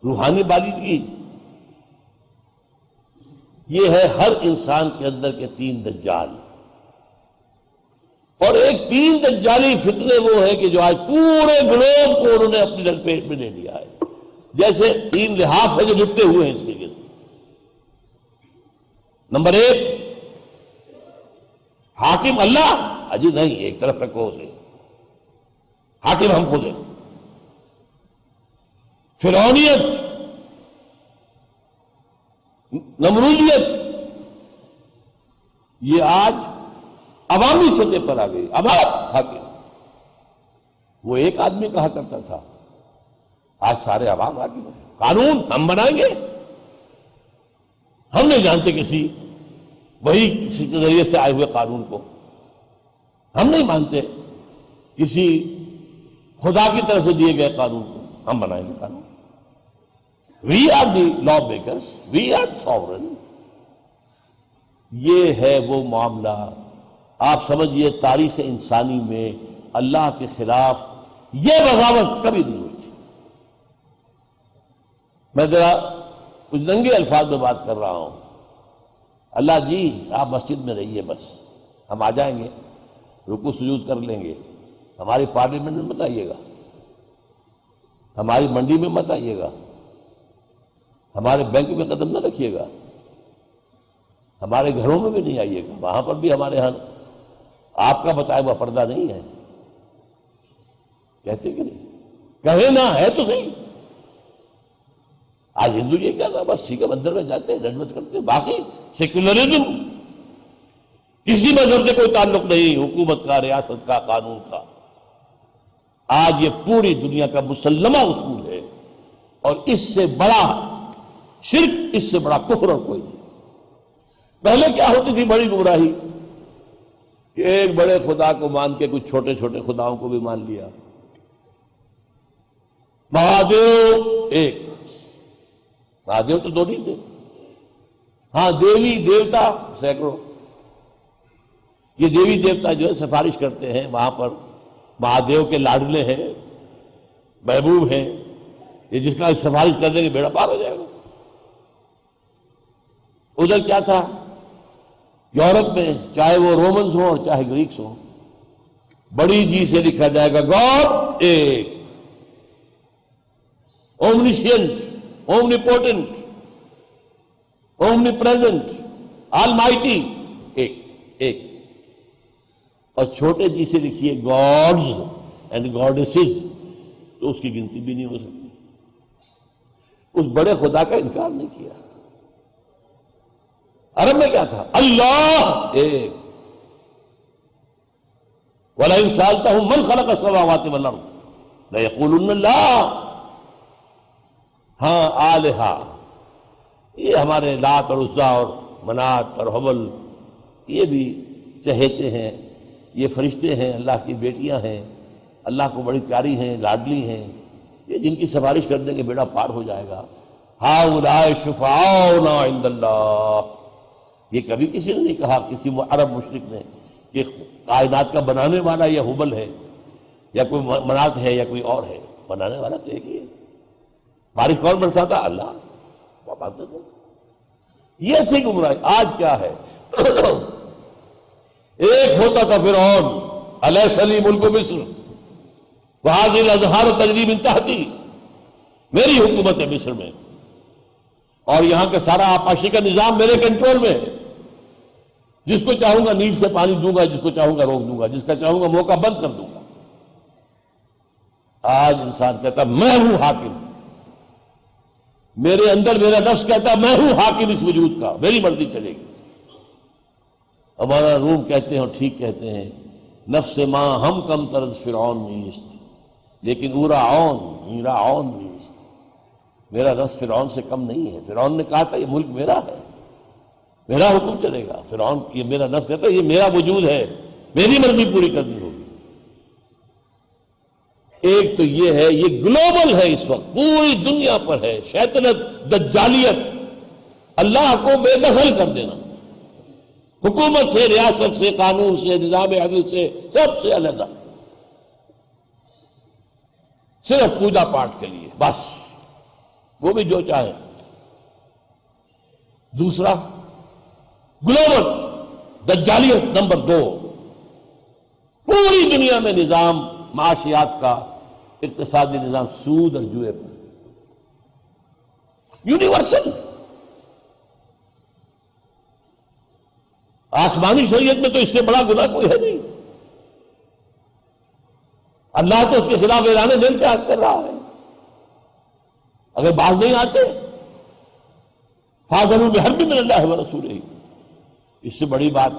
روحانی بالغی۔ یہ ہے ہر انسان کے اندر کے 3 دجال، اور ایک 3 دجالی فتنے وہ ہے کہ جو آج پورے گلوب کو انہوں نے اپنی لپیٹ میں لے لیا ہے، جیسے 3 لحاف ہے جو لپٹے ہوئے ہیں اس کے گرد۔ نمبر 1، حاکم اللہ، اجی نہیں، ایک طرف رکھو اسے، حاکم ہم خود ہیں۔ فرعونیت، نمرودیت، یہ آج عوامی سطح پر آ گئی۔ عوام حاکم، وہ ایک آدمی کہا کرتا تھا، آج سارے عوام حاکم ہیں۔ قانون ہم بنائیں گے، ہم نہیں جانتے کسی وہی ذریعے سے آئے ہوئے قانون کو، ہم نہیں مانتے کسی خدا کی طرف سے دیے گئے قانون کو، ہم بنائیں گے قانون۔ We are the lawmakers, we are sovereign۔ یہ ہے وہ معاملہ، آپ سمجھئے تاریخ انسانی میں اللہ کے خلاف یہ بغاوت کبھی نہیں ہوئی تھی۔ میں ذرا کچھ ننگے الفاظ میں بات کر رہا ہوں، اللہ جی آپ مسجد میں رہیے، بس ہم آ جائیں گے، رکوع سجود کر لیں گے، ہماری پارلیمنٹ میں مت آئیے گا، ہماری منڈی میں مت آئیے گا، ہمارے بینک میں قدم نہ رکھیے گا، ہمارے گھروں میں بھی نہیں آئیے گا، وہاں پر بھی ہمارے ہاں آپ کا بتایا ہوا پردہ نہیں ہے، کہتے کہ نہیں؟ کہیں نہ ہے تو صحیح۔ آج ہندو یہ کہہ رہا، بس ٹھیک ہے، مندر میں جاتے ہیں، دنڈوت کرتے ہیں، باقی سیکولرزم کسی مذہب سے کوئی تعلق نہیں، حکومت کا، ریاست کا، قانون کا۔ آج یہ پوری دنیا کا مسلمہ اصول ہے، اور اس سے بڑا شرک، اس سے بڑا کفر اور کوئی نہیں۔ پہلے کیا ہوتی تھی بڑی گمراہی، کہ ایک بڑے خدا کو مان کے کچھ چھوٹے چھوٹے خداؤں کو بھی مان لیا۔ مہادیو ایک، مہادیو تو 2 نہیں تھے، ہاں دیوی دیوتا سینکڑوں۔ یہ دیوی دیوتا جو ہے سفارش کرتے ہیں وہاں پر، مہادیو کے لاڈلے ہیں، محبوب ہیں، یہ جس کا سفارش کر دیں گے بیڑا پار ہو جائے گا۔ ادھر کیا تھا یورپ میں، چاہے وہ رومنز ہوں اور چاہے گریکس ہوں، بڑی جی سے لکھا جائے گا گاڈ ایک، اومنیشینٹ, اومنیپوٹنٹ, اومنی پریزنٹ, آل مائٹی, ایک. اور چھوٹے جی سے لکھیے گاڈز اینڈ گاڈیسز, تو اس کی گنتی بھی نہیں ہو سکتی. اس بڑے خدا کا انکار نہیں کیا. عرب میں کیا تھا؟ اللہ ایک. وَلَئِن سَأَلْتَهُم مَّنْ خَلَقَ السَّمَاوَاتِ وَالْأَرْضَ لَيَقُولُنَّ اللَّهُ. ہاں آلہہ, یہ ہمارے لات اور عزا اور منات اور حبل, یہ بھی چہیتے ہیں, یہ فرشتے ہیں, اللہ کی بیٹیاں ہیں, اللہ کو بڑی پیاری ہیں, لاڈلی ہیں, یہ جن کی سفارش کر دیں گے بیڑا پار ہو جائے گا. ہؤلاء شفعاؤنا عند اللہ. یہ کبھی کسی نے نہیں کہا, کسی عرب مشرک نے, کہ کائنات کا بنانے والا یہ حبل ہے یا کوئی منات ہے یا کوئی اور ہے. بنانے والا تو ایک ہی ہے. بارش کون برساتا؟ اللہ. وہ مانتے تھے. یہ تھی گمراہی. آج کیا ہے؟ ایک ہوتا تھا فرعون, الیس لی ملک مصر وہذہ الانہار تجری من تحتی, میری حکومت ہے مصر میں اور یہاں کا سارا آبپاشی کا نظام میرے کنٹرول میں ہے. جس کو چاہوں گا نیچ سے پانی دوں گا, جس کو چاہوں گا روک دوں گا, جس کا چاہوں گا موقع بند کر دوں گا. آج انسان کہتا میں ہوں حاکم, میرے اندر میرا نفس کہتا میں ہوں حاکم اس وجود کا, میری مرضی چلے گی. ہمارا روم کہتے ہیں اور ٹھیک کہتے ہیں, نفس ماں ہم کم طرز فرعون نیست لیکن اورعون نیست. میرا نفس فرعون سے کم نہیں ہے. فرعون نے کہا تھا یہ ملک میرا ہے, میرا حکم چلے گا. فرعون یہ میرا نفس کہتا ہے یہ میرا وجود ہے, میری مرضی پوری کرنی ہوگی. ایک تو یہ ہے, یہ گلوبل ہے, اس وقت پوری دنیا پر ہے شیطنت, دجالیت, اللہ کو بے دخل کر دینا, حکومت سے, ریاست سے, قانون سے, نظام عدل سے, سب سے علیحدہ, صرف پوجا پاٹ کے لیے بس, وہ بھی جو چاہے. دوسرا گلوبل دجالیت. نمبر 2, پوری دنیا میں نظام معاشیات کا, اقتصادی نظام سود اور جوئے پر, یونیورسل. آسمانی شریعت میں تو اس سے بڑا گناہ کوئی ہے نہیں. اللہ تو اس کے خلاف اعلان جنگ کیا کر رہا ہے. اگر باز نہیں آتے فاذنوا بحرب من اللہ ورسولہ. اس سے بڑی بات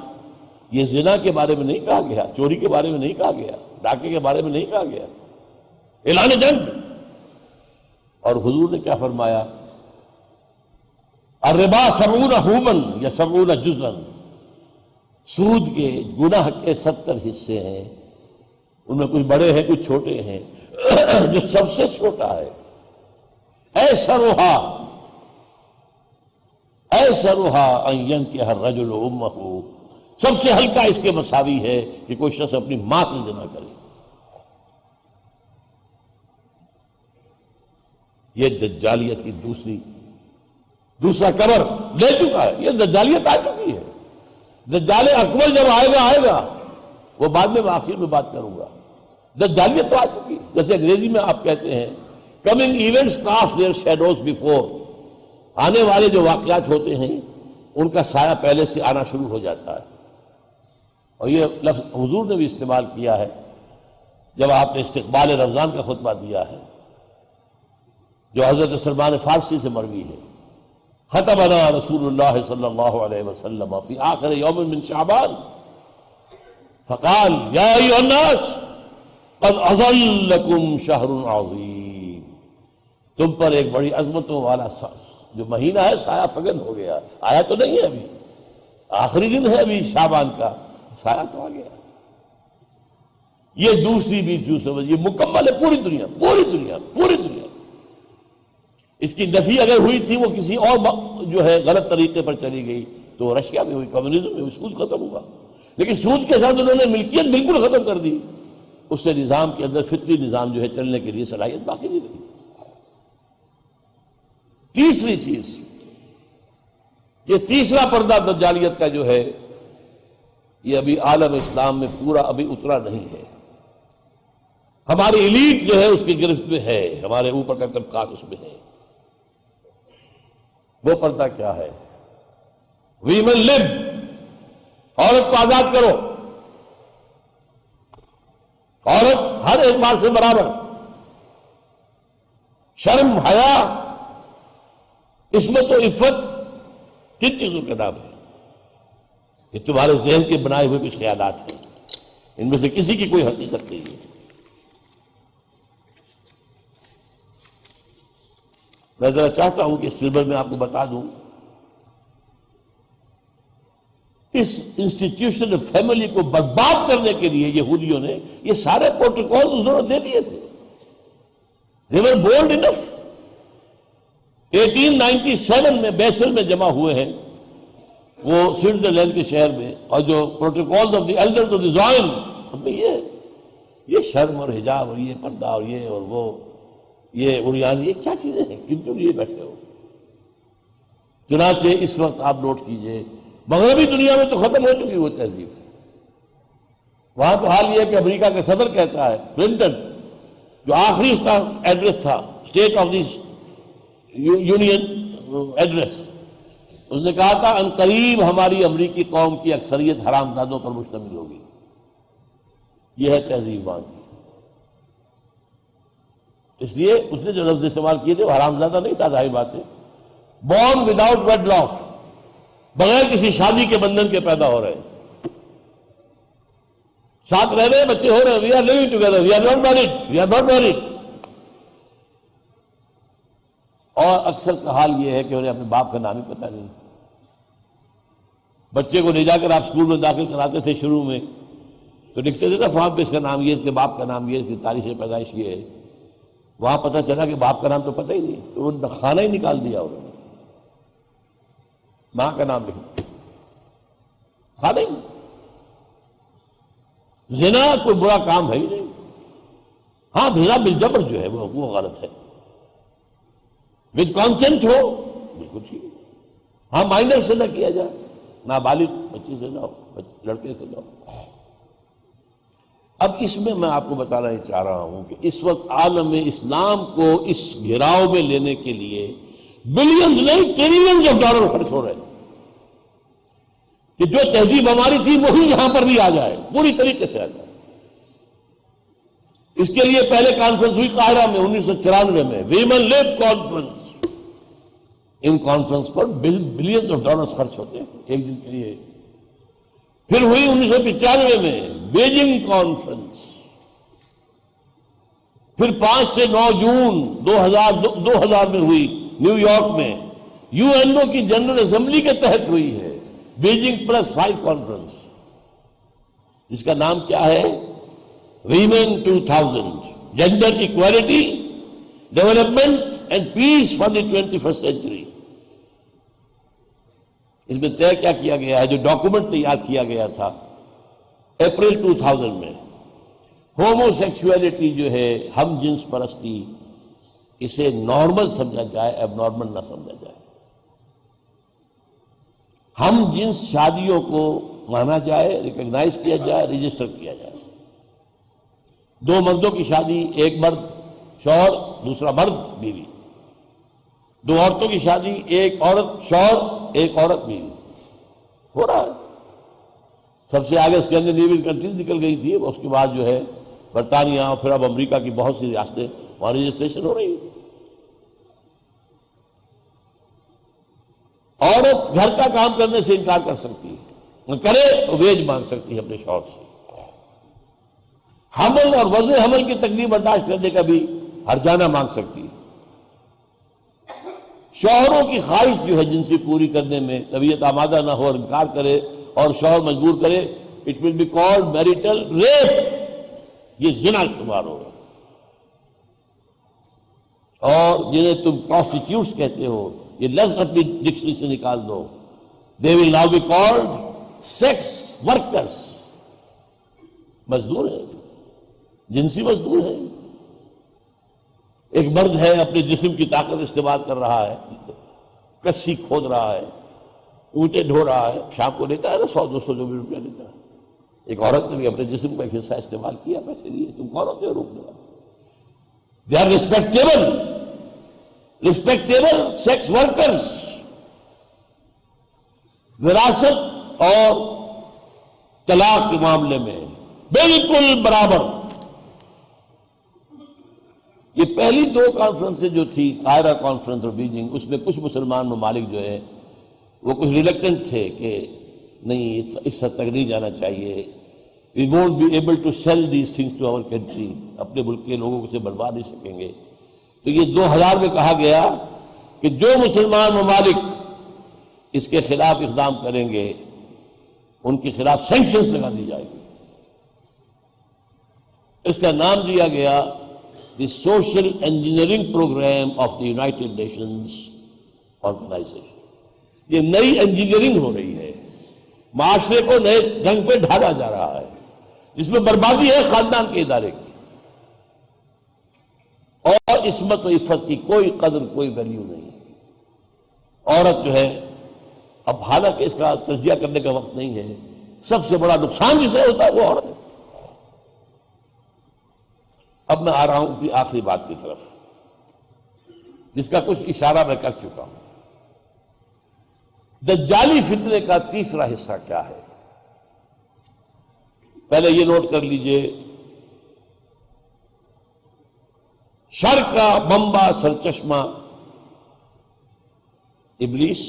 یہ زنا کے بارے میں نہیں کہا گیا, چوری کے بارے میں نہیں کہا گیا, ڈاکے کے بارے میں نہیں کہا گیا, اعلان جنگ. اور حضور نے کیا فرمایا؟ الربا 70 حوبا یا 70 جزءا. سود کے گناہ کے 70 حصے ہیں, ان میں کچھ بڑے ہیں کچھ چھوٹے ہیں. جو سب سے چھوٹا ہے ایسرھا ان ینکح الرجل امہ, سب سے ہلکا اس کے مساوی ہے کہ کوئی شخص اپنی ماں سے زنا کرے. یہ دجالیت کی دوسرا کبر لے چکا ہے. یہ دجالیت آ چکی ہے. دجال اکبر جب آئے گا وہ بعد میں آخر میں بات کروں گا. دجالیت تو آ چکی ہے. جیسے انگریزی میں آپ کہتے ہیں coming events cast their shadows before. آنے والے جو واقعات ہوتے ہیں ان کا سایہ پہلے سے آنا شروع ہو جاتا ہے. اور یہ لفظ حضور نے بھی استعمال کیا ہے جب آپ نے استقبال رمضان کا خطبہ دیا ہے, جو حضرت سلمان فارسی سے مروی ہے. خطبنا رسول اللہ صلی اللہ علیہ وسلم فی آخر یوم من شعبان فقال یا ایھا الناس قد اظلکم شہر عظیم. تم پر ایک بڑی عظمتوں والا جو مہینہ ہے سایہ فگن ہو گیا. آیا تو نہیں ہے ابھی, آخری دن ہے ابھی شعبان کا, سایہ تو آ گیا. یہ دوسری بھی جو سمجھ, یہ مکمل ہے پوری دنیا. اس کی نفی اگر ہوئی تھی وہ کسی اور جو ہے غلط طریقے پر چلی گئی تو رشیا میں ہوئی, کمیونزم میں ہوئی, سود ختم ہوا. لیکن سود کے ساتھ انہوں نے ملکیت بالکل ختم کر دی. اس سے نظام کے اندر فطری نظام جو ہے چلنے کے لیے صلاحیت باقی نہیں رہی. تیسری چیز, یہ تیسرا پردہ دجالیت کا جو ہے یہ ابھی عالم اسلام میں پورا ابھی اترا نہیں ہے. ہماری ایلیٹ جو ہے اس کی گرفت میں ہے، ہمارے اوپر کا طبقات اس میں ہے۔ وہ پردہ کیا ہے؟ ویمن لب، عورت کو آزاد کرو، عورت ہر اعتبار سے برابر، شرم، حیا، عصمت و عفت کن چیزوں کا نام ہے؟ یہ تمہارے ذہن کے بنائے ہوئے کچھ خیالات ہیں، ان میں سے کسی کی کوئی حقیقت نہیں ہے۔ میں ذرا چاہتا ہوں کہ اس سلسلے میں آپ کو بتا دوں، اس انسٹیٹیوشن فیملی کو برباد کرنے کے لیے یہودیوں نے یہ سارے پروٹوکول انہوں نے دے دیے تھے۔ They were bold enough۔ 1897 میں بیسل میں جمع ہوئے ہیں وہ سوئٹزرلینڈ کے شہر میں، اور جو protocol of the elders of the Zion, اس میں یہ شرم اور حجاب اور یہ پردہ اور یہ اور وہ، یہ عریان، یہ کیا چیزیں ہیں؟ کن کے لیے بیٹھے ہو؟ چنانچہ اس وقت آپ نوٹ کیجئے، مغربی دنیا میں تو ختم ہو چکی وہ تہذیب، وہاں تو حال یہ ہے کہ امریکہ کا صدر کہتا ہے، کلنٹن، جو آخری اس کا ایڈریس تھا، State of the Union address, اس نے کہا تھا ان قریب ہماری امریکی قوم کی اکثریت حرامزادوں پر مشتمل ہوگی۔ یہ ہے تہذیب وہاں کی۔ اس لیے اس نے جو لفظ استعمال کیے تھے وہ حرامزادہ نہیں تھا، ظاہر بات ہے، بورن وداؤٹ ویڈ لاک، بغیر کسی شادی کے بندھن کے پیدا ہو رہے ہیں، ساتھ رہ رہے ہیں، بچے ہو رہے ہیں، we are living together, we are not married, we are not married. اور اکثر کا حال یہ ہے کہ انہیں اپنے باپ کا نام ہی پتہ نہیں۔ بچے کو لے جا کر آپ اسکول میں داخل کراتے تھے شروع میں تو لکھتے تھے نا فارم پہ اس کا نام یہ، اس کے باپ کا نام یہ، اس کی تاریخ پیدائش یہ ہے۔ وہاں پتہ چلا کہ باپ کا نام تو پتہ ہی نہیں، تو انہوں نے خانہ ہی نکال دیا، انہوں نے ماں کا نام لکھا، خانہ ہی۔ زنا کوئی برا کام ہے ہی نہیں، ہاں زنا بالجبر جو ہے وہ غلط ہے، ود کانسنٹ ہو بالکل ٹھیک ہے، ہاں مائنر سے نہ کیا جائے، نابالغ بچی سے نہ ہو، لڑکے سے نہ ہو۔ اب اس میں آپ کو بتانا چاہ رہا ہوں کہ اس وقت عالم اسلام کو اس گھیراؤ میں لینے کے لیے بلینز نہیں ٹریلینز آف ڈالر خرچ ہو رہے ہیں کہ جو تہذیب ہماری تھی وہی یہاں پر بھی آ جائے، پوری طریقے سے آ جائے۔ اس کے لیے پہلے کانفرنس ہوئی قاہرہ میں 1994 میں، women lab conference. In conference per billions of dollars خرچ ہوتے ہیں ایک دن کے لیے۔ پھر ہوئی 1995 میں بیجنگ کانفرنس، پھر 5 سے 9 جون 2000 میں ہوئی نیو یارک میں، یو این او کی جنرل اسمبلی کے تحت ہوئی ہے بیجنگ +5 کانفرنس، جس کا نام کیا ہے؟ Women 2000، gender equality, development and peace for the 21st century. اس میں طے کیا کیا گیا ہے، جو ڈاکومنٹ تیار کیا گیا تھا اپریل 2000 میں، ہومو سیکسولیٹی جو ہے، ہم جنس پرستی، اسے نارمل سمجھا جائے، اب نارمل نہ سمجھا جائے۔ ہم جنس شادیوں کو مانا جائے، ریکگنائز کیا جائے، رجسٹر کیا جائے۔ 2 مردوں کی شادی، ایک مرد شوہر، دوسرا مرد بیوی۔ 2 عورتوں کی شادی، ایک عورت شوہر، ایک عورت بیوی، ہو رہا ہے۔ سب سے آگے اسکینڈینیوین کنٹریز نکل گئی تھی، اس کے بعد جو ہے برطانیہ اور پھر اب امریکہ کی بہت سی ریاستیں، وہاں رجسٹریشن ہو رہی ہے۔ عورت گھر کا کام کرنے سے انکار کر سکتی ہے، کرے تو ویج مانگ سکتی ہے اپنے شوہر سے۔ حمل اور وضع حمل کی تکلیف برداشت کرنے کا بھی ہرجانہ مانگ سکتی ہے۔ شوہروں کی خواہش جو ہے جنسی پوری کرنے میں طبیعت آمادہ نہ ہو اور انکار کرے اور شوہر مجبور کرے، it will be called marital rape, یہ زنا شمار ہوگا۔ اور جنہیں تم پروسٹیٹیوٹس کہتے ہو، یہ لفظ اپنی ڈکشنری سے نکال دو، they will now be called sex workers, مزدور ہیں، جنسی مزدور ہیں۔ ایک مرد ہے، اپنے جسم کی طاقت استعمال کر رہا ہے، کسی کھود رہا ہے، اونٹیں ڈھو رہا ہے، شام کو لیتا ہے نا 100-200 جو بھی روپیہ لیتا ہے، ایک عورت نے بھی اپنے جسم کا ایک حصہ استعمال کیا پیسے لیے، تم کون ہوتے ہو روکنے والے؟ They are respectable sex workers, وراثت اور طلاق کے معاملے میں بالکل برابر۔ یہ پہلی دو کانفرنسیں جو تھی، قاہرہ کانفرنس اور بیجنگ، اس میں کچھ مسلمان ممالک جو ہے وہ کچھ ریلیکٹنٹ تھے کہ نہیں اس حد تک نہیں جانا چاہیے، we won't be able to sell these things to our country، اپنے ملک کے لوگوں سے بنوا نہیں سکیں گے۔ تو یہ 2000 میں کہا گیا کہ جو مسلمان ممالک اس کے خلاف اقدام کریں گے ان کے خلاف سینکشنز لگا دی جائے گی۔ اس کا نام دیا گیا the social engineering programme of the United Nations organisation. یہ نئی انجینئرنگ ہو رہی ہے، معاشرے کو نئے ڈھنگ پہ ڈھالا جا رہا ہے، جس میں بربادی ہے خاندان کے ادارے کی، اور عصمت و عفت کی کوئی قدر کوئی ویلیو نہیں ہے۔ عورت جو ہے، اب حالانکہ اس کا تجزیہ کرنے کا وقت نہیں ہے، سب سے بڑا نقصان جسے ہوتا ہے وہ عورت ہے۔ اب میں آ رہا ہوں اپنی آخری بات کی طرف، جس کا کچھ اشارہ میں کر چکا ہوں۔ دجالی فتنے کا تیسرا حصہ کیا ہے؟ پہلے یہ نوٹ کر لیجئے، شر کا منبع سرچشمہ ابلیس،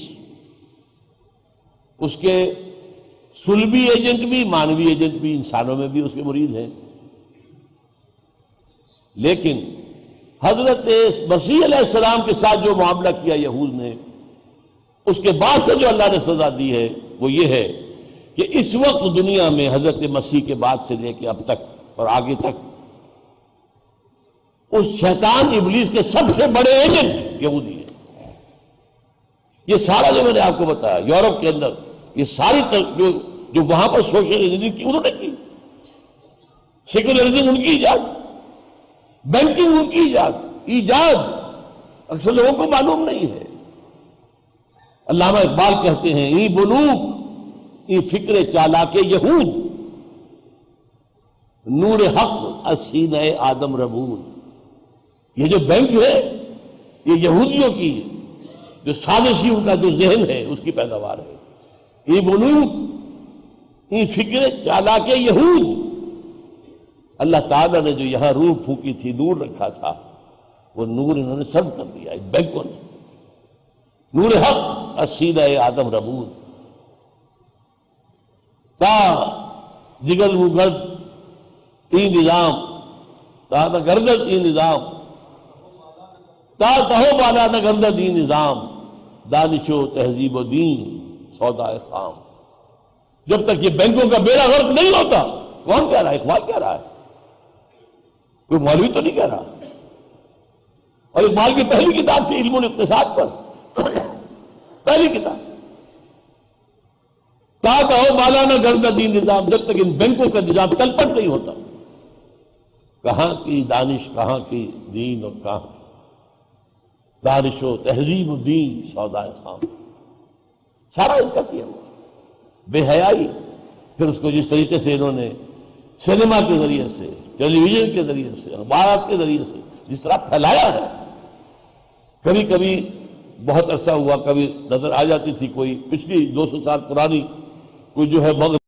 اس کے صلبی ایجنٹ بھی، مانوی ایجنٹ بھی، انسانوں میں بھی اس کے مرید ہیں، لیکن حضرت مسیح علیہ السلام کے ساتھ جو معاملہ کیا یہود نے، اس کے بعد سے جو اللہ نے سزا دی ہے وہ یہ ہے کہ اس وقت دنیا میں حضرت مسیح کے بعد سے لے کے اب تک اور آگے تک اس شیطان ابلیس کے سب سے بڑے ایجنٹ یہودی ہیں۔ یہ سارا جو میں نے آپ کو بتایا یورپ کے اندر، یہ ساری جو وہاں پر سوشل انجینئرنگ کی انہوں نے کی، سیکولرزم ان کی ایجاد، بینکنگ ان کی ایجاد اکثر لوگوں کو معلوم نہیں ہے۔ علامہ اقبال کہتے ہیں ای بلوک ای فکر چالاک یہود، نور حق از سینہ آدم ربود۔ یہ جو بینک ہے یہ یہودیوں کی جو سازشی ان کا جو ذہن ہے اس کی پیداوار ہے۔ ای بلوک ای فکر چالاک یہود، اللہ تعالیٰ نے جو یہاں روح پھونکی تھی، نور رکھا تھا، وہ نور انہوں نے سرد کر دیا بینکوں نے۔ نور حق اسینہ آدم ربود، تا جگل مگرد ای نظام، تا نہ گردد ای نظام، تا تہو بالا نہ گردد ای نظام، دانش و تہذیب و دین سودا خام۔ جب تک یہ بینکوں کا بیڑا غرق نہیں ہوتا، کون کہہ رہا ہے؟ اقبال کہہ رہا ہے، کوئی مولوی تو نہیں کہہ رہا۔ اور اقبال کی پہلی کتاب تھی علم الاقتصاد پر، پہلی کتاب، تا کہو بالا نہ گردد ای نظام، جب تک ان بینکوں کا نظام تلپٹ نہیں ہوتا۔ کہاں کی دانش، کہاں کی دین، اور کہاں کی دانش و تہذیب و دین سودائے خام، سارا ان کا کیا ہوا بے حیائی۔ پھر اس کو جس طریقے سے انہوں نے سینما کے ذریعے سے، ٹیلی ویژن کے ذریعے سے، اخبارات کے ذریعے سے جس طرح پھیلایا ہے، کبھی کبھی بہت عرصہ ہوا، کبھی نظر آ جاتی تھی کوئی پچھلی 200 سال پرانی کوئی جو ہے مغرب